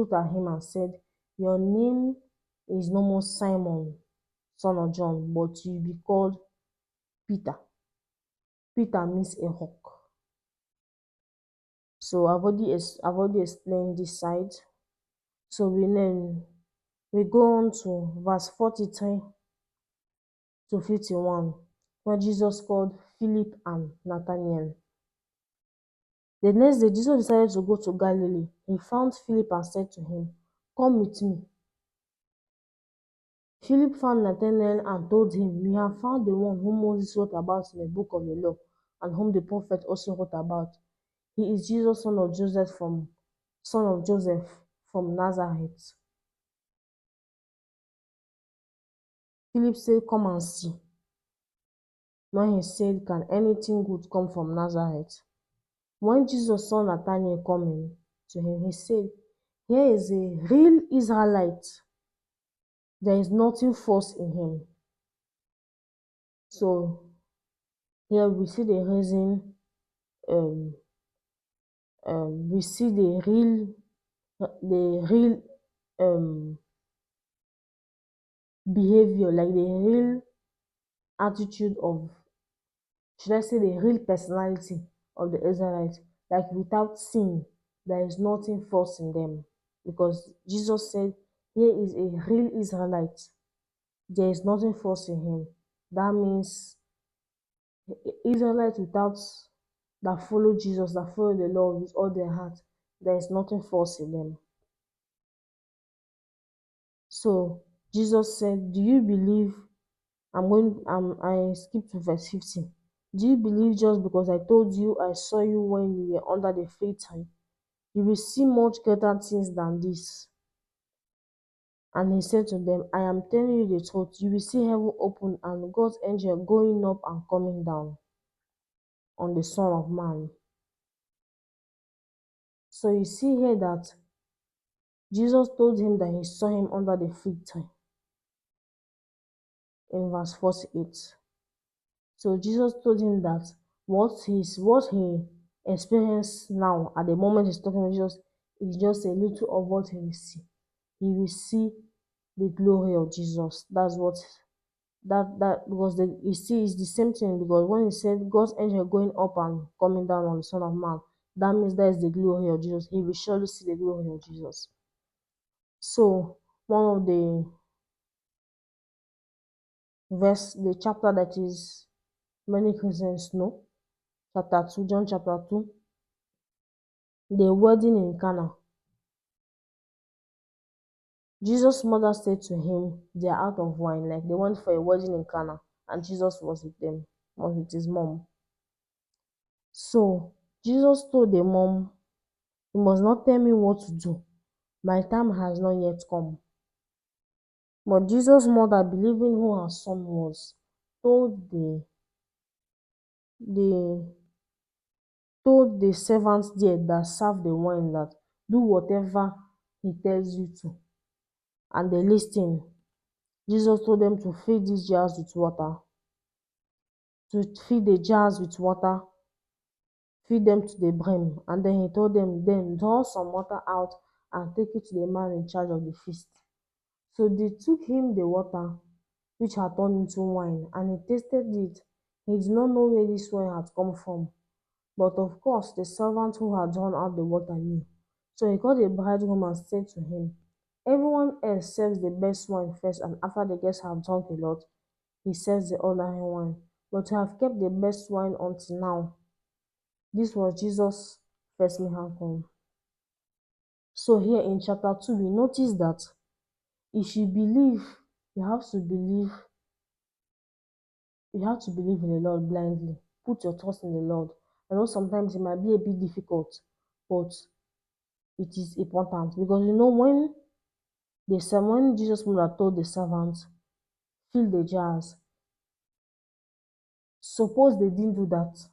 looked at him and said, "Your name is no more Simon, son of John, but you will be called Peter." Peter means a rock. So I've already explained this side. So we go on to verse 43 to 51, where Jesus called Philip and Nathanael. The next day, Jesus decided to go to Galilee. He found Philip and said to him, "Come with me." Philip found Nathanael and told him, "We have found the one whom Moses wrote about in the book of the law, and whom the prophet also wrote about. He is Jesus, son of Joseph from Nazareth." Philip said, "Come and see." When he said, "Can anything good come from Nazareth?" When Jesus saw Nathanael coming to him, he said, "Here is a real Israelite. There is nothing false in him." So here we see the reason, um, we see the real behavior, like the real attitude of, should I say, the real personality of the Israelites. Like without sin, there is nothing false in them. Because Jesus said, "Here is a real Israelite. There is nothing false in him." That means Israelites that follow Jesus, that follow the Lord with all their heart, there is nothing false in them. So Jesus said, "Do you believe?" I skip to verse 15. "Do you believe just because I told you I saw you when you were under the fig tree? You will see much greater things than this." And he said to them, "I am telling you the truth. You will see heaven open and God's angel going up and coming down on the Son of Man." So you see here that Jesus told him that he saw him under the fig tree in verse 48. So Jesus told him that what he experienced now at the moment he's talking with Jesus is just a little of what he will see. He will see the glory of Jesus. That's what that because you see it's the same thing, because when he said God's angel going up and coming down on the Son of Man, that means that is the glory of Jesus. He will surely see the glory of Jesus. So one of the chapter that is many Christians know, chapter 2, John chapter 2, the wedding in Cana. Jesus' mother said to him, "They are out of wine." Like they went for a wedding in Cana, and Jesus was with them, was with his mom. So Jesus told the mom, "You must not tell me what to do. My time has not yet come." But Jesus' mother, believing who her son was, told the told the servants there that served the wine that, "Do whatever he tells you to." And they listened. Jesus told them to fill these jars with water, to fill the jars with water, fill them to the brim. And then he told them, "Then draw some water out and take it to the man in charge of the feast." So they took him the water, which had turned into wine, and he tasted it. He did not know where this wine had come from. But of course, the servant who had drawn out the water knew. So he called the bridegroom and said to him, "Everyone else serves the best wine first, and after the guests have drunk a lot, he serves the ordinary wine. But you have kept the best wine until now." This was Jesus' first miracle. So here in chapter 2, we notice that if you believe, you have to believe, you have to believe in the Lord blindly. Put your trust in the Lord. I know sometimes it might be a bit difficult, but it is important, because when Jesus mother told the servants, "Fill the jars," suppose they didn't do that,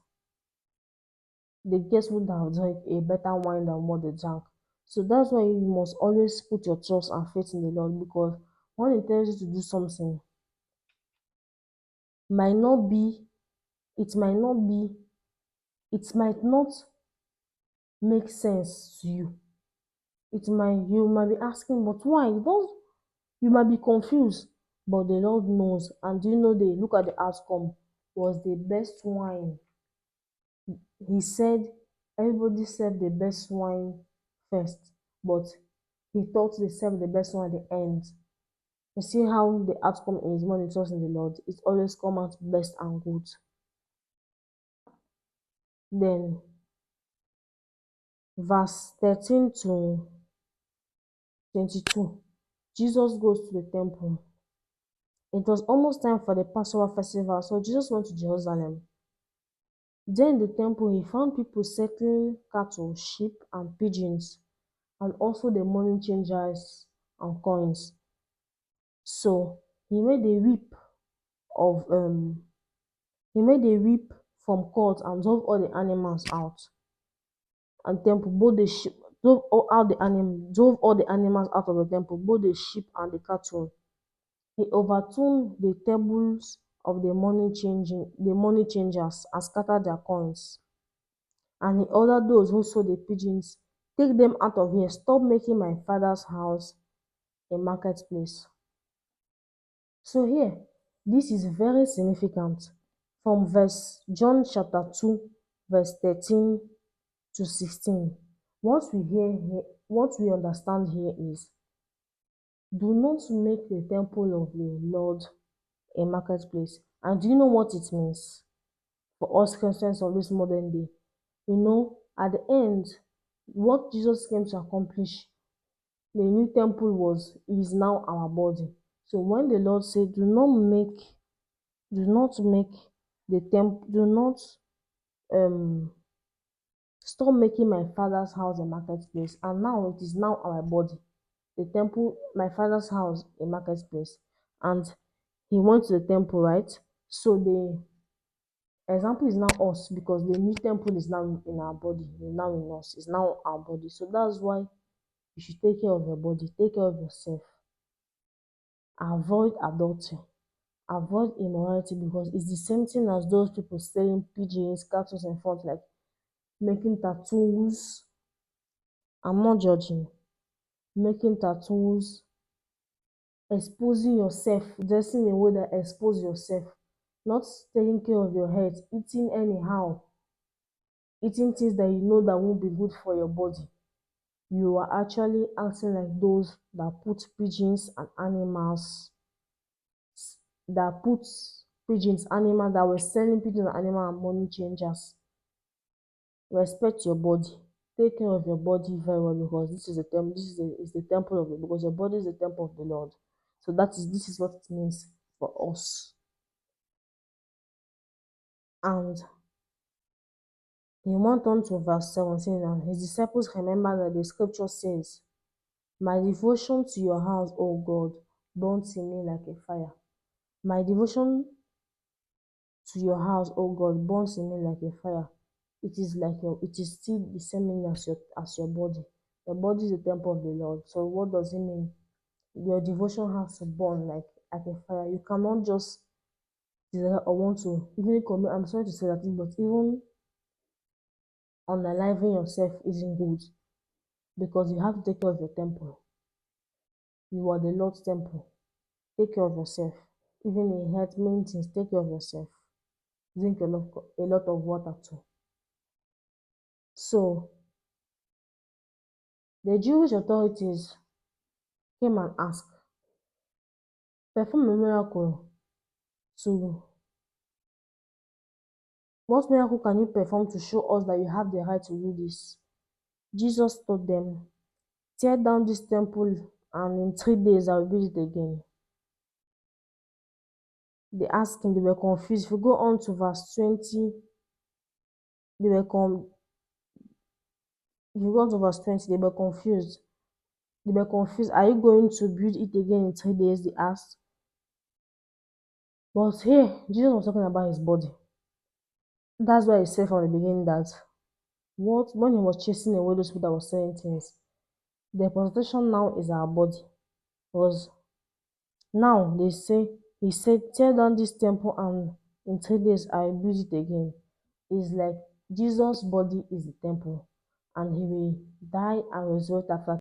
the guests would have drank a better wine than what they drank. So that's why you must always put your trust and faith in the Lord, because when he tells you to do something, might not be, it might not be, it might not make sense to you. You might be asking, but why? Don't You might be confused, but the Lord knows. And do you know, they look at the outcome was the best wine. He said everybody served the best wine first, but he thought they served the best wine at the end. You see how the outcome is when you trust in the Lord. It always come out best and good. Then verse 13 to 22. Jesus goes to the temple. It was almost time for the Passover festival, so Jesus went to Jerusalem. There in the temple, he found people settling cattle, sheep, and pigeons, and also the money changers and coins. So he made a whip of he made a whip from cords and drove all the animals out. And temple, both the sheep drove all the animals out of the temple, both the sheep and the cattle. He overturned the tables of the money changers and scattered their coins. And he ordered those who sold the pigeons, take them out of here. Stop making my father's house a marketplace. So here, this is very significant. From verse John chapter 2, verse 13 to 16. What we understand here is, do not make the temple of the Lord a marketplace. And do you know what it means for us Christians of this modern day? At the end, what Jesus came to accomplish, the new temple is now our body. So when the Lord said, do not make the temple, do not um stop making my father's house a marketplace, and now it is now our body, the temple, my father's house, a marketplace. And he went to the temple, right? So the example is now us, because the new temple is now in our body, now in us, is now our body. So that's why you should take care of your body, take care of yourself, avoid adultery, avoid immorality, because it's the same thing as those people selling pigeons, cattle, and front, like making tattoos. I'm not judging. Making tattoos, exposing yourself, dressing in a way that expose yourself, not taking care of your health, eating anyhow, eating things that you know that won't be good for your body. You are actually acting like those that put pigeons and animals, that were selling pigeons and animal and money changers. Respect your body. Take care of your body very well, because this is a temple. Is the temple of the because your body is the temple of the Lord. So this is what it means for us. And he went on to verse 17, and his disciples remembered that the scripture says, my devotion to your house, O God, burns in me like a fire. My devotion to your house, O God, burns in me like a fire. It is still the same meaning as your body. Your body is the temple of the Lord. So what does it mean? Your devotion has to burn like a fire. You cannot just desire or want to even commit. I'm sorry to say that, but even unaliving yourself isn't good, because you have to take care of your temple. You are the Lord's temple. Take care of yourself. Even in health, main things, take care of yourself. Drink a lot of water too. So the Jewish authorities came and asked, perform a miracle to what miracle can you perform to show us that you have the right to do this? Jesus told them, tear down this temple, and in 3 days I will build it again. They asked him, they were confused. If you go on to verse 20, they were com if you go on to verse 20, they were confused. They were confused. Are you going to build it again in 3 days? They asked. But here, Jesus was talking about his body. That's why he said from the beginning that when he was chasing away those people that were saying things, the presentation now is our body. Because now he said, tear down this temple, and in 3 days I will build it again. It's like Jesus' body is the temple, and he will die and resurrect after